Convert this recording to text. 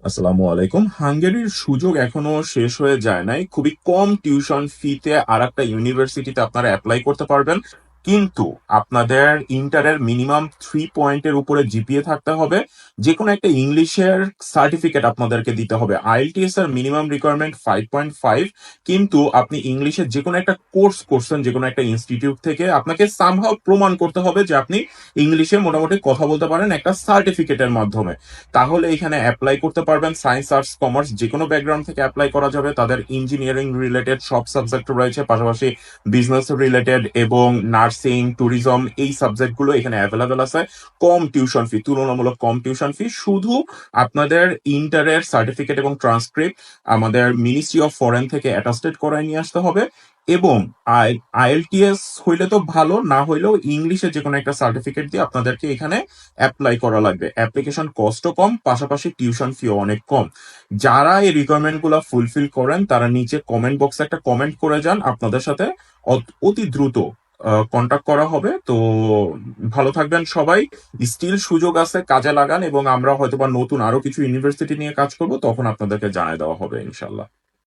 আসসালামু আলাইকুম। হাঙ্গেরির সুযোগ এখনো শেষ হয়ে যায় নাই। খুবই কম টিউশন ফিতে আরেকটা ইউনিভার্সিটিতে আপনারা এপ্লাই করতে পারবেন। কিন্তু আপনাদের ইন্টারের মিনিমাম 3 পয়েন্টের উপরে জিপিএ থাকতে হবে। যে কোনো একটা ইংলিশের সার্টিফিকেট আপনাদেরকে দিতে হবে। আইএলটিএস এর মিনিমাম রিকোয়ারমেন্ট 5.5। কিন্তু আপনি ইংলিশের যে কোনো একটা কোর্স করছেন যে কোনো একটা ইনস্টিটিউট থেকে, আপনাকে সামহাও প্রমাণ করতে হবে যে আপনি ইংলিশে মোটামুটি কথা বলতে পারেন একটা সার্টিফিকেটের মাধ্যমে। তাহলে এখানে অ্যাপ্লাই করতে পারবেন। সায়েন্স, আর্টস, কমার্স যে কোনো ব্যাকগ্রাউন্ড থেকে অ্যাপ্লাই করা যাবে। তাদের ইঞ্জিনিয়ারিং রিলেটেড সব সাবজেক্ট রয়েছে, পাশাপাশি বিজনেস রিলেটেড এবং নার্সিং, ট্যুরিজম এই সাবজেক্টগুলো এখানে অ্যাভেলেবেল আছে। কম টিউশন ফি, তুলনামূলক কম টিউশন ফি। শুধু আপনাদের ইন্টারের সার্টিফিকেট এবং ট্রান্সক্রিপ্ট আমাদের মিনিস্ট্রি অফ ফরেন থেকে অ্যাটাস্টেড করায় নিয়ে আসতে হবে। এবং আইএলটিএস হইলে তো ভালো, না হইলেও ইংলিশে যে কোনো একটা সার্টিফিকেট দিয়ে আপনাদেরকে এখানে অ্যাপ্লাই করা লাগবে। অ্যাপ্লিকেশন কস্টও কম, পাশাপাশি টিউশন ফিও অনেক কম। যারা এই রিকোয়ারমেন্ট গুলা ফুলফিল করেন তারা নিচে কমেন্ট বক্সে একটা কমেন্ট করে যান, আপনাদের সাথে অতি দ্রুত কন্টাক্ট করা হবে। তো ভালো থাকবেন সবাই। স্টিল সুযোগ আছে, কাজে লাগান। এবং আমরা হয়তোবা নতুন আরো কিছু ইউনিভার্সিটি নিয়ে কাজ করব, তখন আপনাদেরকে জানিয়ে দেওয়া হবে ইনশাল্লাহ।